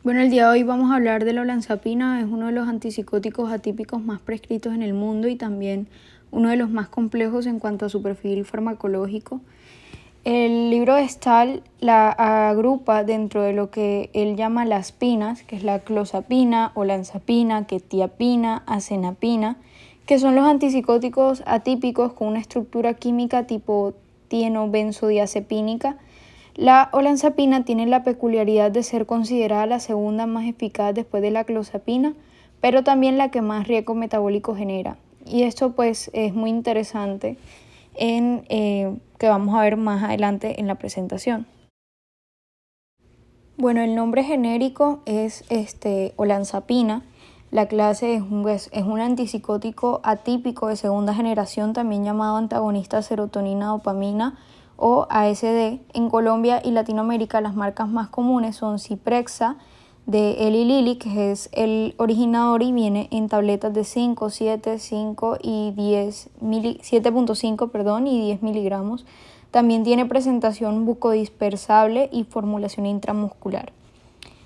Bueno, el día de hoy vamos a hablar de la olanzapina. Es uno de los antipsicóticos atípicos más prescritos en el mundo y también uno de los más complejos en cuanto a su perfil farmacológico. El libro de Stahl la agrupa dentro de lo que él llama las pinas, que es la clozapina, olanzapina, quetiapina, azenapina, que son los antipsicóticos atípicos con una estructura química tipo tienobenzodiazepínica. La olanzapina tiene la peculiaridad de ser considerada la segunda más eficaz después de la clozapina, pero también la que más riesgo metabólico genera. Y esto pues es muy interesante que vamos a ver más adelante en la presentación. Bueno, el nombre genérico es olanzapina. La clase es un antipsicótico atípico de segunda generación, también llamado antagonista serotonina-dopamina o ASD. En Colombia y Latinoamérica las marcas más comunes son Zyprexa de Eli Lilly, que es el originador y viene en tabletas de 5, 7, 5 y 7.5 y 10 miligramos. También tiene presentación bucodispersable y formulación intramuscular.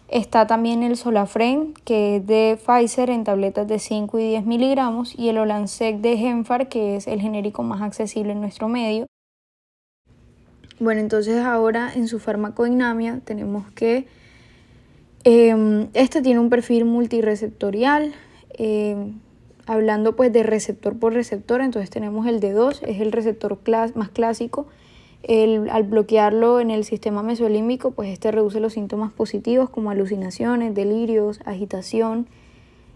Está también el Solafren, que es de Pfizer en tabletas de 5 y 10 miligramos, y el Olansec de Genfar, que es el genérico más accesible en nuestro medio. Bueno, entonces ahora en su farmacodinamia tenemos que este tiene un perfil multireceptorial. Hablando pues de receptor por receptor, entonces tenemos el D2, es el receptor más clásico. Al bloquearlo en el sistema mesolímbico, pues este reduce los síntomas positivos como alucinaciones, delirios, agitación,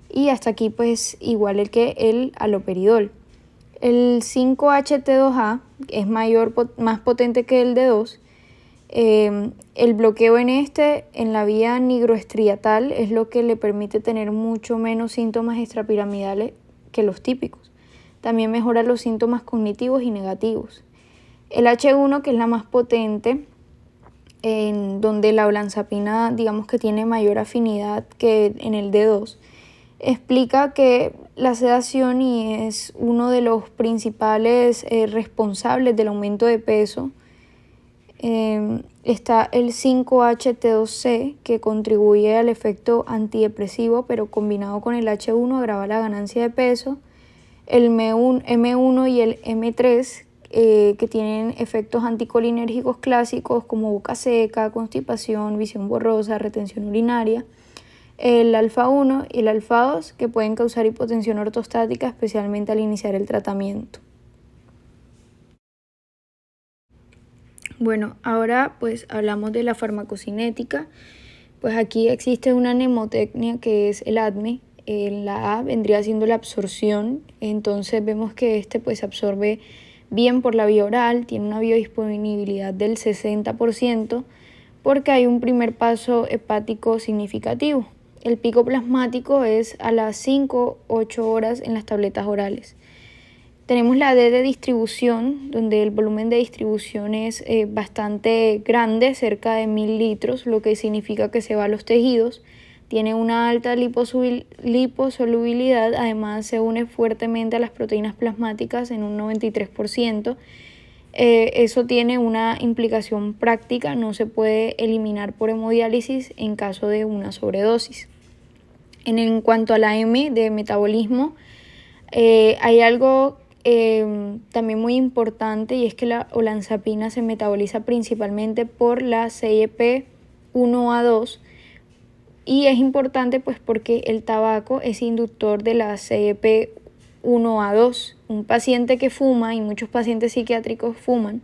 y hasta aquí pues igual que el haloperidol. El 5-HT2A es más potente que el D2. El bloqueo en la vía nigroestriatal es lo que le permite tener mucho menos síntomas extrapiramidales que los típicos. También mejora los síntomas cognitivos y negativos. El H1, que es la más potente, en donde la olanzapina digamos que tiene mayor afinidad que en el D2, explica que la sedación y es uno de los principales responsables del aumento de peso. Está el 5-HT2C, que contribuye al efecto antidepresivo, pero combinado con el H1 agrava la ganancia de peso. El M1 y el M3, que tienen efectos anticolinérgicos clásicos como boca seca, constipación, visión borrosa, retención urinaria. El alfa 1 y el alfa 2, que pueden causar hipotensión ortostática, especialmente al iniciar el tratamiento. Bueno, ahora pues hablamos de la farmacocinética. Pues aquí existe una mnemotecnia que es el ADME. La A vendría siendo la absorción, entonces vemos que pues absorbe bien por la vía oral, tiene una biodisponibilidad del 60% porque hay un primer paso hepático significativo. El pico plasmático es a las 5-8 horas en las tabletas orales. Tenemos la D de distribución, donde el volumen de distribución es bastante grande, cerca de 1000 litros, lo que significa que se va a los tejidos. Tiene una alta liposolubilidad, además se une fuertemente a las proteínas plasmáticas en un 93%. Eso tiene una implicación práctica, no se puede eliminar por hemodiálisis en caso de una sobredosis. En cuanto a la M de metabolismo, hay algo también muy importante, y es que la olanzapina se metaboliza principalmente por la CYP1A2, y es importante pues porque el tabaco es inductor de la CYP1A2. Un paciente que fuma, y muchos pacientes psiquiátricos fuman,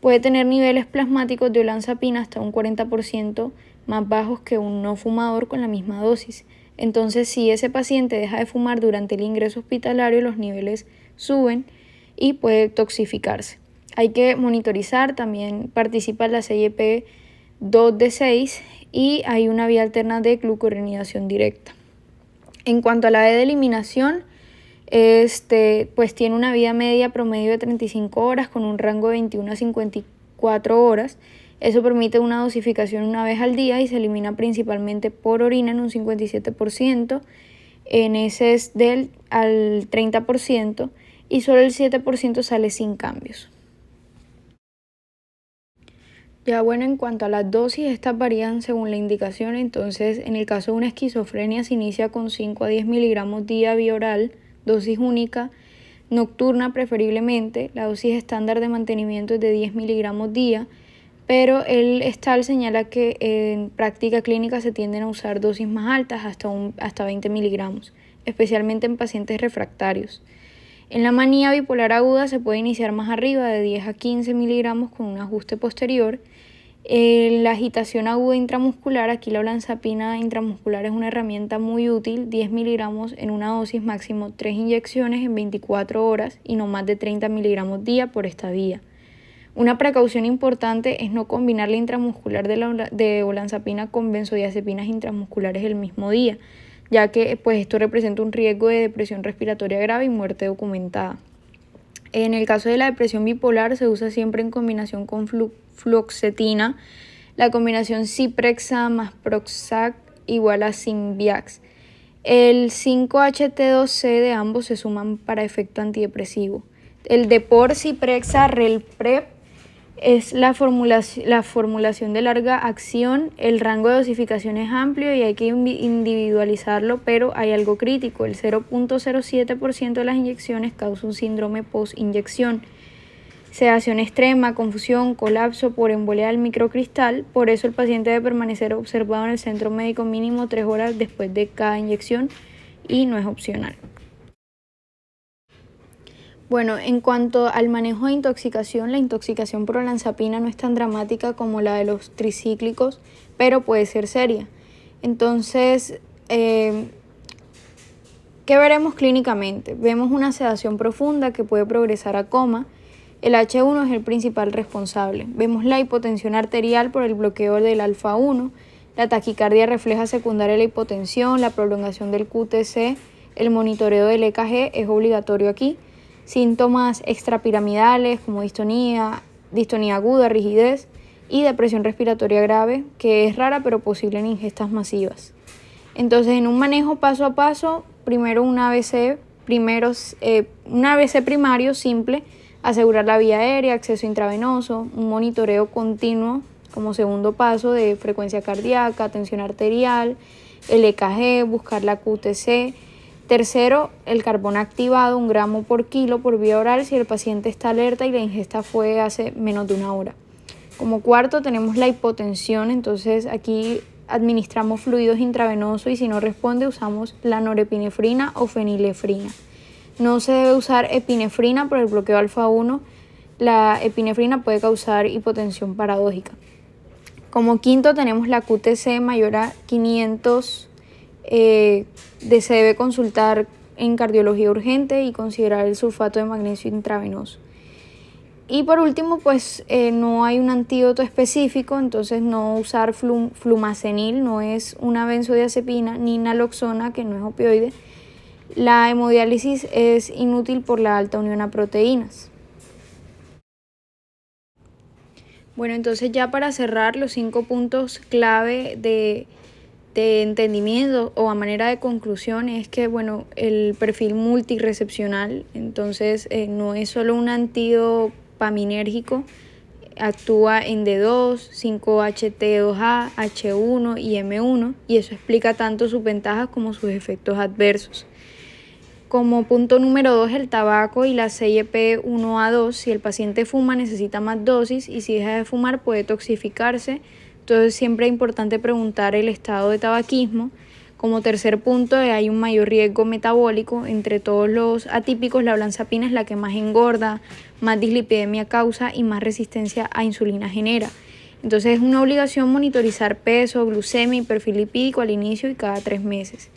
puede tener niveles plasmáticos de olanzapina hasta un 40% más bajos que un no fumador con la misma dosis. Entonces, si ese paciente deja de fumar durante el ingreso hospitalario, los niveles suben y puede toxificarse. Hay que monitorizar, también participa la CYP2D6 y hay una vía alterna de glucuronidación directa. En cuanto a la E de eliminación, pues tiene una vida media promedio de 35 horas con un rango de 21 a 54 horas. Eso permite una dosificación una vez al día y se elimina principalmente por orina en un 57%, en heces al 30% y solo el 7% sale sin cambios. Ya bueno, en cuanto a las dosis, estas varían según la indicación. Entonces, en el caso de una esquizofrenia se inicia con 5 a 10 miligramos día vía oral, dosis única, nocturna preferiblemente. La dosis estándar de mantenimiento es de 10 miligramos día, pero el STAL señala que en práctica clínica se tienden a usar dosis más altas, hasta 20 miligramos, especialmente en pacientes refractarios. En la manía bipolar aguda se puede iniciar más arriba, de 10 a 15 miligramos con un ajuste posterior. La agitación aguda intramuscular, aquí la olanzapina intramuscular es una herramienta muy útil, 10 miligramos en una dosis, máximo 3 inyecciones en 24 horas y no más de 30 miligramos día por esta vía. Una precaución importante es no combinar la intramuscular de olanzapina con benzodiazepinas intramusculares el mismo día, ya que pues, esto representa un riesgo de depresión respiratoria grave y muerte documentada. En el caso de la depresión bipolar se usa siempre en combinación con fluoxetina. La combinación Zyprexa más Prozac igual a Symbyax. El 5-HT2C de ambos se suman para efecto antidepresivo. El Depor Zyprexa Relprep es la formulación de larga acción. El rango de dosificación es amplio y hay que individualizarlo, pero hay algo crítico. El 0.07% de las inyecciones causa un síndrome post-inyección, sedación extrema, confusión, colapso por embolia del microcristal. Por eso el paciente debe permanecer observado en el centro médico mínimo 3 horas después de cada inyección y no es opcional. Bueno, en cuanto al manejo de intoxicación, la intoxicación por olanzapina no es tan dramática como la de los tricíclicos, pero puede ser seria. Entonces, ¿qué veremos clínicamente? Vemos una sedación profunda que puede progresar a coma. El H1 es el principal responsable. Vemos la hipotensión arterial por el bloqueo del alfa-1, la taquicardia refleja secundaria de la hipotensión, la prolongación del QTc, el monitoreo del EKG es obligatorio aquí. Síntomas extrapiramidales como distonía aguda, rigidez y depresión respiratoria grave, que es rara pero posible en ingestas masivas. Entonces, en un manejo paso a paso, primero un ABC primario simple, asegurar la vía aérea, acceso intravenoso, un monitoreo continuo como segundo paso de frecuencia cardíaca, tensión arterial, el EKG, buscar la QTc. Tercero, el carbón activado, 1 gramo por kilo por vía oral si el paciente está alerta y la ingesta fue hace menos de 1 hora. Como cuarto tenemos la hipotensión, entonces aquí administramos fluidos intravenosos y si no responde usamos la norepinefrina o fenilefrina. No se debe usar epinefrina por el bloqueo alfa-1, la epinefrina puede causar hipotensión paradójica. Como quinto tenemos la QTc mayor a 500. Se debe consultar en cardiología urgente y considerar el sulfato de magnesio intravenoso. Y por último, pues no hay un antídoto específico, entonces no usar flumazenil, no es una benzodiazepina, ni naloxona, que no es opioide. La hemodiálisis es inútil por la alta unión a proteínas. Bueno, entonces ya para cerrar, los 5 puntos clave de entendimiento o a manera de conclusión es que, bueno, el perfil multirecepcional, entonces no es solo un antidopaminérgico, actúa en D2, 5-HT2A, H1 y M1 y eso explica tanto sus ventajas como sus efectos adversos. Como punto número 2, el tabaco y la CYP1A2, si el paciente fuma necesita más dosis y si deja de fumar puede toxificarse. Entonces siempre es importante preguntar el estado de tabaquismo. Como tercer punto, hay un mayor riesgo metabólico. Entre todos los atípicos, la olanzapina es la que más engorda, más dislipidemia causa y más resistencia a insulina genera. Entonces es una obligación monitorizar peso, glucemia y perfil lipídico al inicio y cada 3 meses.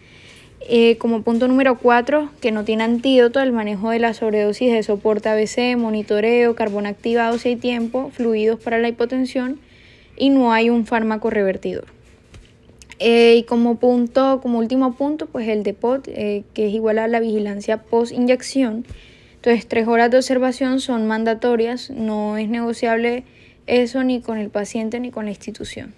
Como punto número 4, que no tiene antídoto, el manejo de la sobredosis de soporte ABC, monitoreo, carbón activado si hay tiempo, fluidos para la hipotensión y no hay un fármaco revertidor. Y como último punto, pues el DEPOT, que es igual a la vigilancia post-inyección. Entonces, 3 horas de observación son mandatorias, no es negociable eso ni con el paciente ni con la institución.